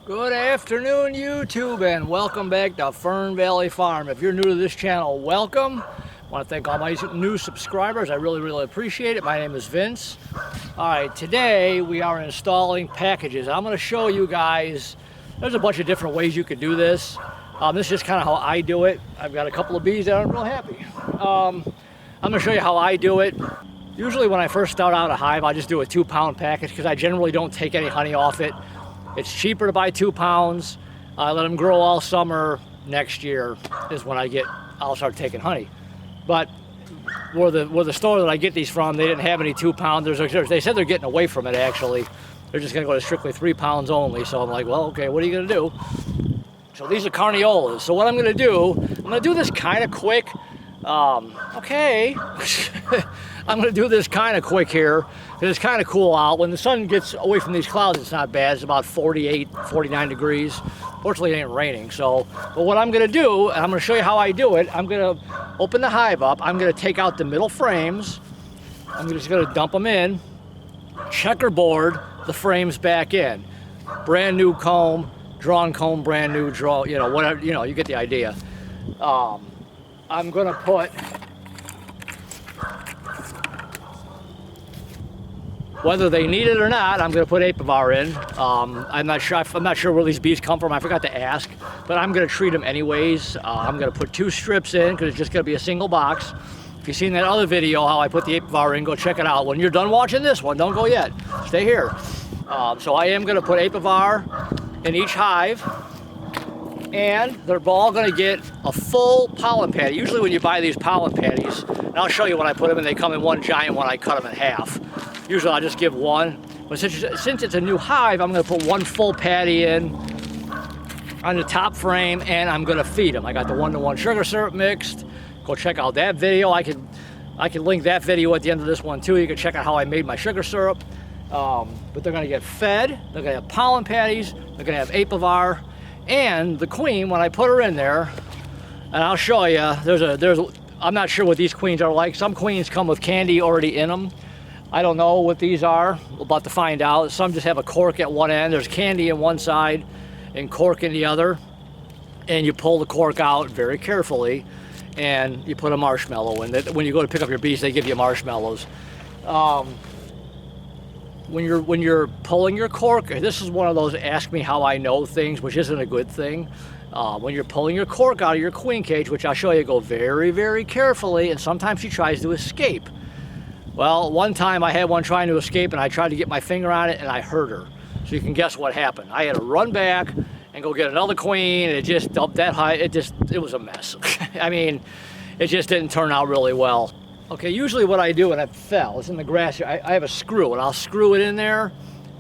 Good afternoon, YouTube, and welcome back to Fernvalley Farm. If you're new to this channel, welcome. I want to thank all my new subscribers. I really appreciate it. My name is Vince. All right, today we are installing packages. I'm going to show you guys, there's a bunch of different ways you could do this. This is just kind of how I do it. I've got a couple of bees that aren't real happy. I'm going to show you how I do it. Usually when I first start out a hive, I just do a 2-pound package because I generally don't take any honey off it. It's cheaper to buy 2 pounds. I let them grow all summer. Next year is when I'll start taking honey. But where the store that I get these from, they didn't have any 2 pounders. They said they're getting away from it actually. They're just gonna go to strictly 3 pounds only. So I'm like, well, okay, what are you gonna do? So these are carniolas. So what I'm gonna do this kind of quick. Okay. I'm gonna do this kind of quick here because it's kind of cool out. When the sun gets away from these clouds, it's not bad. It's about 48, 49 degrees. Fortunately, it ain't raining. But what I'm gonna do, and I'm gonna show you how I do it, I'm gonna open the hive up. I'm gonna take out the middle frames. I'm just gonna dump them in, checkerboard the frames back in. Brand new comb, drawn comb, brand new draw, whatever, you get the idea. I'm gonna put, whether they need it or not, I'm gonna put Apivar in. I'm not sure where these bees come from. I forgot to ask, but I'm gonna treat them anyways. I'm gonna put 2 strips in because it's just gonna be a single box. If you've seen that other video how I put the Apivar in, go check it out. When you're done watching this one, don't go yet. Stay here. So I am gonna put Apivar in each hive, and they're all gonna get a full pollen patty. Usually when you buy these pollen patties, and I'll show you when I put them in, they come in one giant one. I cut them in half. Usually I'll just give one, but since it's a new hive, I'm gonna put 1 full patty in on the top frame, and I'm gonna feed them. I got the 1-to-1 sugar syrup mixed. Go check out that video. I can link that video at the end of this one too. You can check out how I made my sugar syrup. But they're gonna get fed, they're gonna have pollen patties, they're gonna have Apivar, and the queen, when I put her in there, and I'll show you, I'm not sure what these queens are like. Some queens come with candy already in them. I don't know what these are. We're about to find out. Some just have a cork at one end. There's candy in one side and cork in the other. And you pull the cork out very carefully and you put a marshmallow in. When you go to pick up your bees, they give you marshmallows. When you're pulling your cork, this is one of those ask me how I know things, which isn't a good thing. When you're pulling your cork out of your queen cage, which I'll show you, go very carefully, and sometimes she tries to escape. Well, one time I had one trying to escape and I tried to get my finger on it and I hurt her. So you can guess what happened. I had to run back and go get another queen, and it just dumped that high. It was a mess. I mean, it just didn't turn out really well. Okay, usually what I do when it fell, it's in the grass here, I have a screw, and I'll screw it in there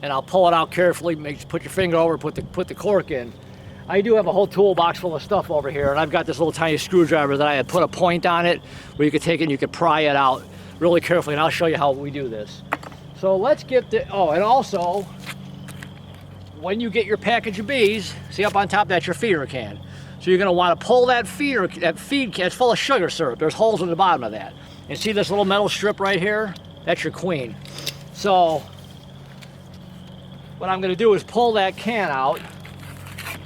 and I'll pull it out carefully, put your finger over, put the cork in. I do have a whole toolbox full of stuff over here, and I've got this little tiny screwdriver that I had put a point on it where you could take it and you could pry it out really carefully, and I'll show you how we do this. So let's get the, and also, when you get your package of bees, see up on top, that's your feeder can. So you're gonna wanna pull that feed can, it's full of sugar syrup. There's holes in the bottom of that. And see this little metal strip right here? That's your queen. So, what I'm gonna do is pull that can out.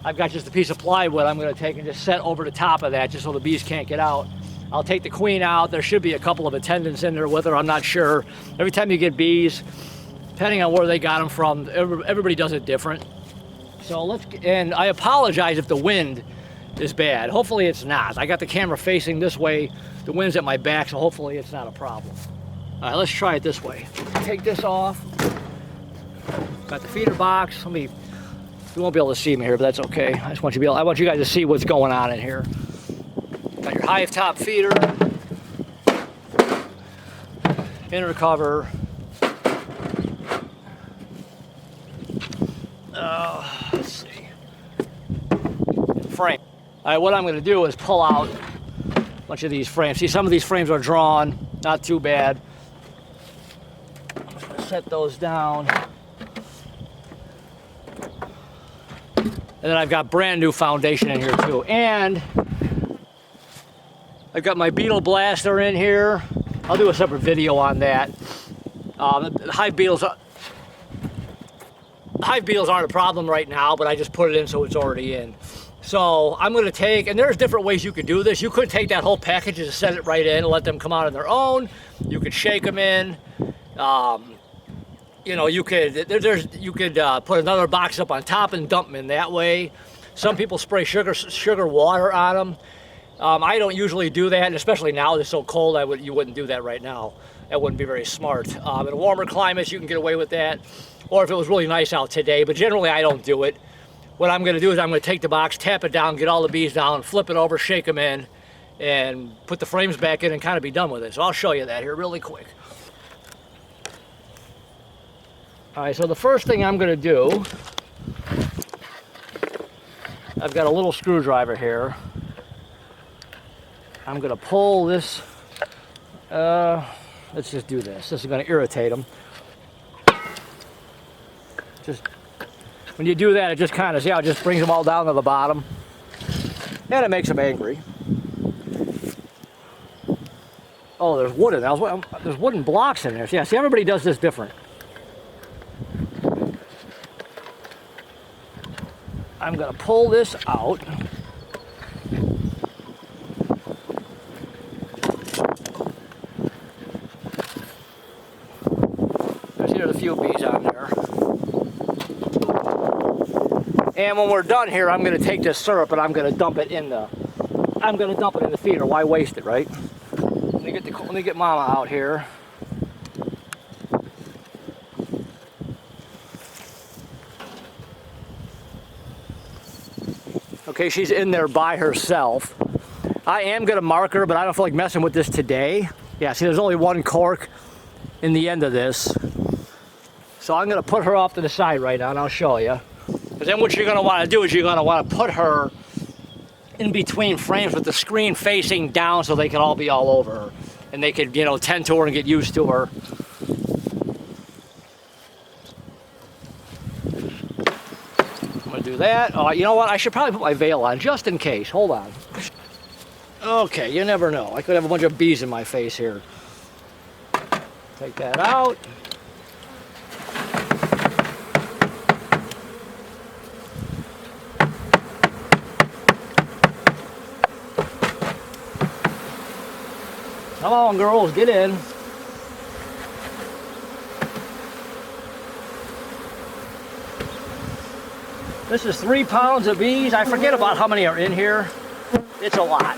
I've got just a piece of plywood I'm gonna take and just set over the top of that just so the bees can't get out. I'll take the queen out. There should be a couple of attendants in there with her, I'm not sure. Every time you get bees, depending on where they got them from, everybody does it different. So and I apologize if the wind is bad. Hopefully it's not. I got the camera facing this way. The wind's at my back, so hopefully it's not a problem. All right, let's try it this way. Take this off. Got the feeder box. You won't be able to see me here, but that's okay. I want you guys to see what's going on in here. Got your hive top feeder, inner cover. Let's see. Frame. All right, what I'm going to do is pull out a bunch of these frames. See, some of these frames are drawn, not too bad. I'm just going to set those down. And then I've got brand new foundation in here too. And I've got my beetle blaster in here. I'll do a separate video on that. The hive beetles hive beetles aren't a problem right now, but I just put it in so it's already in. So I'm going to take, and there's different ways you could do this. You could take that whole package and set it right in and let them come out on their own. You could shake them in. You know, you could put another box up on top and dump them in that way. Some people spray sugar water on them. I don't usually do that, and especially now it's so cold. You wouldn't do that right now. That wouldn't be very smart. In warmer climates, you can get away with that, or if it was really nice out today. But generally, I don't do it. What I'm going to do is I'm going to take the box, tap it down, get all the bees down, flip it over, shake them in, and put the frames back in and kind of be done with it. So I'll show you that here really quick. All right, so the first thing I'm going to do, I've got a little screwdriver here. I'm going to pull this, let's just do this. This is going to irritate them. Just, when you do that, it just kind of, see how it just brings them all down to the bottom? And it makes them angry. Oh, there's wood in there. There's wooden blocks in there. Yeah, see, everybody does this different. I'm going to pull this out. There's a few bees on there. And when we're done here, I'm going to take this syrup and I'm going to dump it in the feeder. Why waste it, right? Let me get Mama out here. Okay, she's in there by herself. I am going to mark her, but I don't feel like messing with this today. Yeah, see, there's only one cork in the end of this. So I'm going to put her off to the side right now, and I'll show you. Because then what you're going to want to do is you're going to want to put her in between frames with the screen facing down so they can all be all over her. And they could, you know, tend to her and get used to her. Do that. Oh, you know what? I should probably put my veil on just in case. Hold on. Okay, you never know. I could have a bunch of bees in my face here. Take that out. Come on, girls, get in. This is 3 pounds of bees. I forget about how many are in here. It's a lot.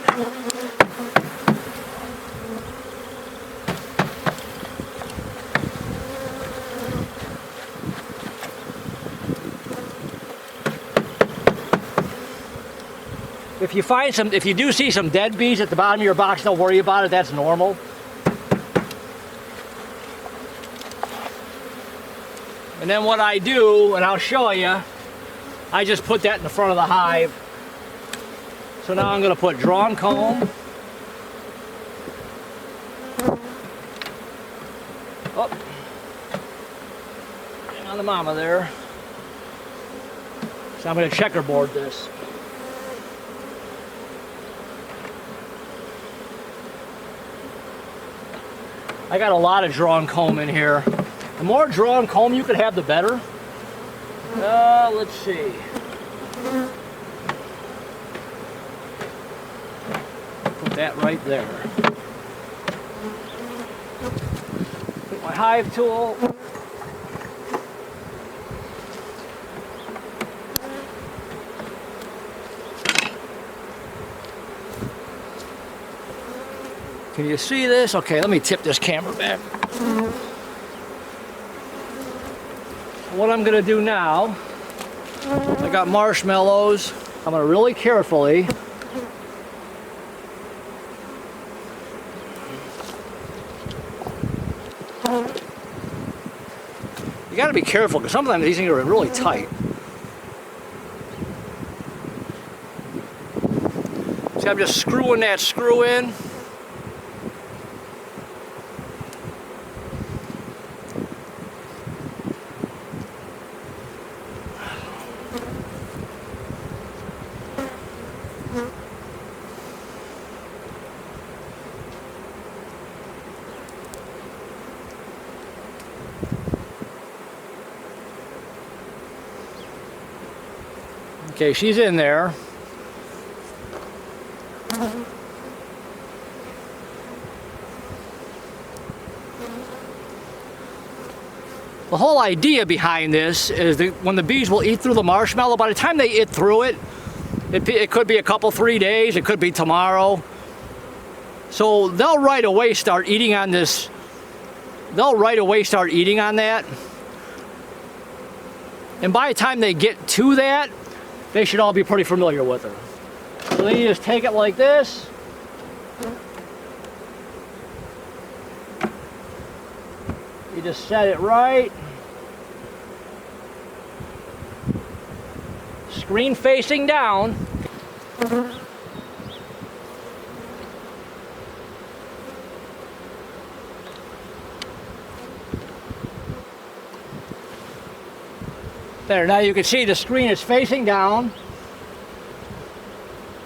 If you do see some dead bees at the bottom of your box, don't worry about it. That's normal. And then what I do, and I'll show you, I just put that in the front of the hive. So now I'm going to put drawn comb. Oh, hang on the Mama there. So I'm going to checkerboard this. I got a lot of drawn comb in here. The more drawn comb you could have, the better. Let's see. Put that right there. Put my hive tool. Can you see this? Okay, let me tip this camera back. What I'm going to do now, I got marshmallows. I'm going to really carefully you got to be careful because sometimes these things are really tight. See, I'm just screwing that screw in. Okay, she's in there. The whole idea behind this is that when the bees will eat through the marshmallow, by the time they eat through it, it could be a couple, 3 days, it could be tomorrow. So they'll right away start eating on this. They'll right away start eating on that. And by the time they get to that, they should all be pretty familiar with her. So then you just take it like this. You just set it right. Screen facing down. There, now you can see the screen is facing down.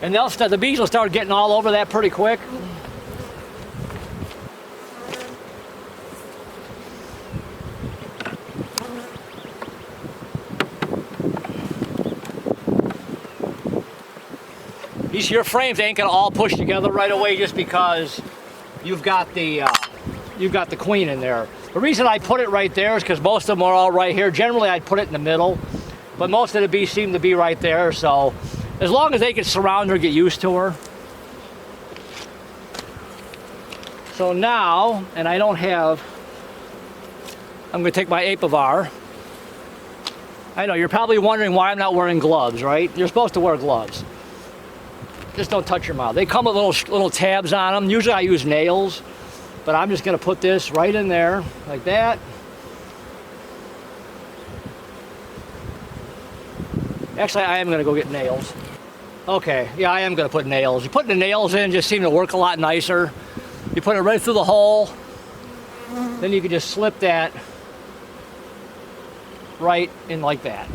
And the bees will start getting all over that pretty quick. Your frames ain't gonna all push together right away just because you've got the queen in there. The reason I put it right there is because most of them are all right here. Generally, I'd put it in the middle, but most of the bees seem to be right there. So as long as they can surround her, get used to her. So now, and I don't have, I'm gonna take my Apivar. I know, you're probably wondering why I'm not wearing gloves, right? You're supposed to wear gloves. Just don't touch your mouth. They come with little tabs on them. Usually I use nails, but I'm just gonna put this right in there, like that. Actually, I am gonna go get nails. Okay, yeah, I am gonna put nails. You put the nails in, just seem to work a lot nicer. You put it right through the hole, then you can just slip that right in like that.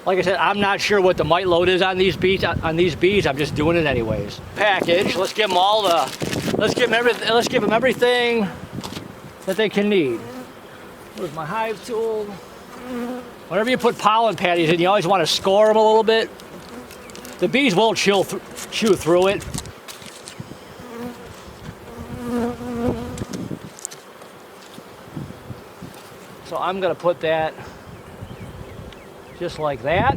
Like I said, I'm not sure what the mite load is on these bees. I'm just doing it anyways. Package. Let's give them let's give them everything that they can need. Where's my hive tool? Whenever you put pollen patties in, you always want to score them a little bit. The bees will chew through it. So I'm going to put that just like that.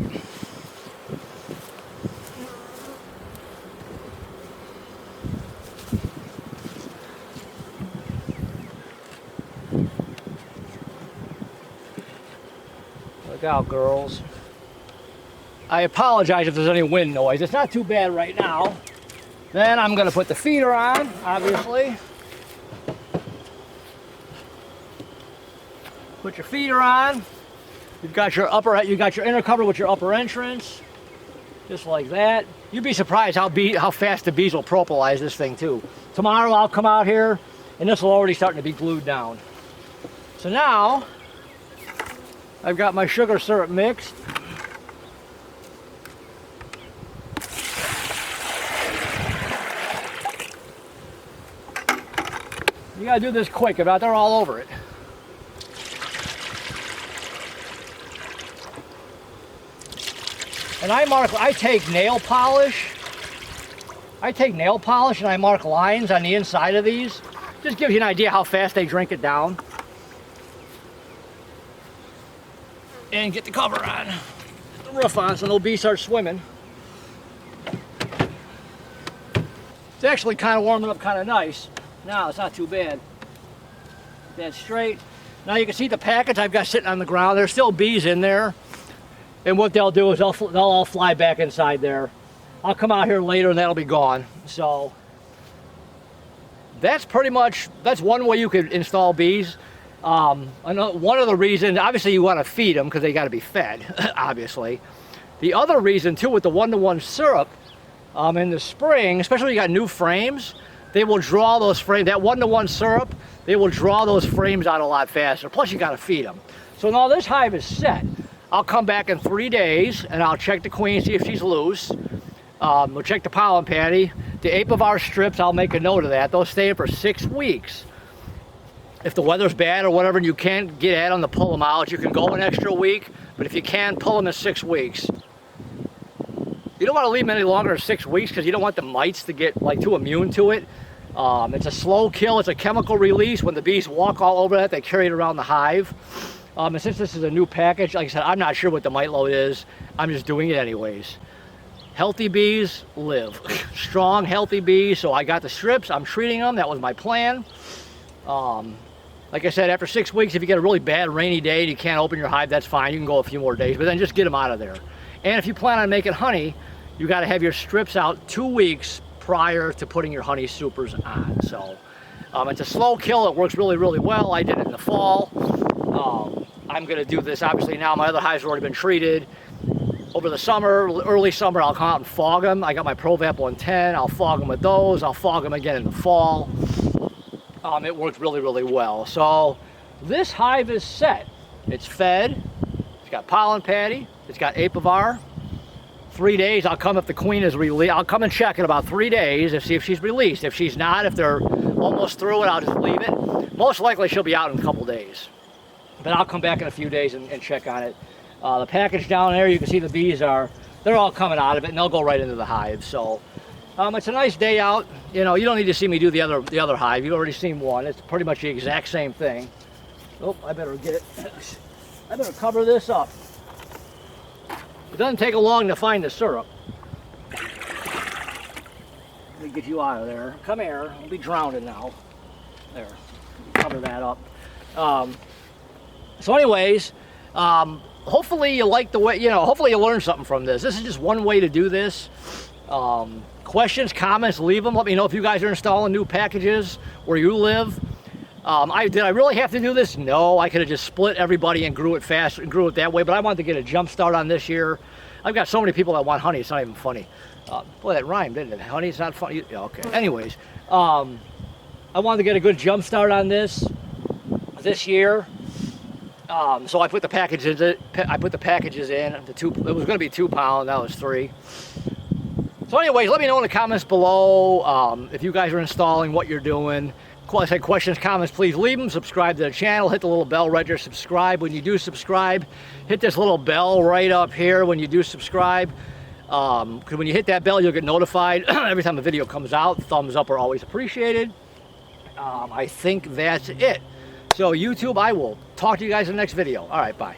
Look out, girls. I apologize if there's any wind noise. It's not too bad right now. Then I'm going to put the feeder on, obviously. Put your feeder on. You've got your inner cover with your upper entrance, just like that. You'd be surprised how fast the bees will propolize this thing too. Tomorrow I'll come out here, and this will already starting to be glued down. So now I've got my sugar syrup mixed. You gotta do this quick, about they're all over it. And I take nail polish. And I mark lines on the inside of these. Just gives you an idea how fast they drink it down. And get the cover on. Get the roof on so no bees start swimming. It's actually kind of warming up kind of nice. Now it's not too bad. That's straight. Now you can see the package I've got sitting on the ground. There's still bees in there. And what they'll do is they'll all fly back inside there. I'll come out here later and that'll be gone. So that's one way you could install bees. One of the reasons, obviously you want to feed them because they got to be fed, obviously. The other reason too with the 1-to-1 syrup in the spring, especially when you got new frames, they will draw those frames, that 1-to-1 syrup, they will draw those frames out a lot faster. Plus you got to feed them. So now this hive is set. I'll come back in 3 days and I'll check the queen, see if she's loose. We'll check the pollen patty. The Apivar strips, I'll make a note of that. Those stay in for 6 weeks. if the weather's bad or whatever and you can't get at them to pull them out, you can go an extra week. But if you can, pull them in 6 weeks. You don't want to leave them any longer than 6 weeks because you don't want the mites to get like too immune to it. It's a slow kill. It's a chemical release. When the bees walk all over that, they carry it around the hive. And since this is a new package, like I said, I'm not sure what the mite load is. I'm just doing it anyways. Healthy bees live. Strong, healthy bees. So I got the strips. I'm treating them. That was my plan. Like I said, after 6 weeks, if you get a really bad rainy day and you can't open your hive, that's fine. You can go a few more days, but then just get them out of there. And if you plan on making honey, you got to have your strips out 2 weeks prior to putting your honey supers on. So it's a slow kill. It works really, really well. I did it in the fall. I'm going to do this obviously now. My other hives have already been treated. Over the summer, early summer, I'll come out and fog them. I got my ProVap 110. I'll fog them with those. I'll fog them again in the fall. It works really, really well. So this hive is set. It's fed. It's got pollen patty. It's got apivar. 3 days, I'll come if the queen is released. I'll come and check in about 3 days and see if she's released. If she's not, if they're almost through it, I'll just leave it. Most likely she'll be out in a couple days. But I'll come back in a few days and check on it. The package down there, you can see the bees they're all coming out of it and they'll go right into the hive. So it's a nice day out. You know, you don't need to see me do the other hive. You've already seen one. It's pretty much the exact same thing. Oh, I better get it. I better cover this up. It doesn't take long to find the syrup. Let me get you out of there. Come here. I'll be drowning now. There. Cover that up. So anyways, hopefully you like the way, hopefully you learned something from this. This is just one way to do this. Questions, comments, leave them. Let me know if you guys are installing new packages where you live. Did I really have to do this? No, I could have just split everybody and grew it fast and grew it that way, but I wanted to get a jump start on this year. I've got so many people that want honey, it's not even funny. Boy, that rhymed, didn't it? Honey, it's not funny. Yeah, okay. Anyways, I wanted to get a good jump start on this year. So I put the packages in. The two. It was going to be 2 pounds. That was 3. So anyways, let me know in the comments below if you guys are installing, what you're doing. Questions, comments, please leave them. Subscribe to the channel. Hit the little bell right there. Subscribe. When you do subscribe, hit this little bell right up here when you do subscribe. Because when you hit that bell, you'll get notified every time a video comes out. Thumbs up are always appreciated. I think that's it. So YouTube, I will talk to you guys in the next video. All right, bye.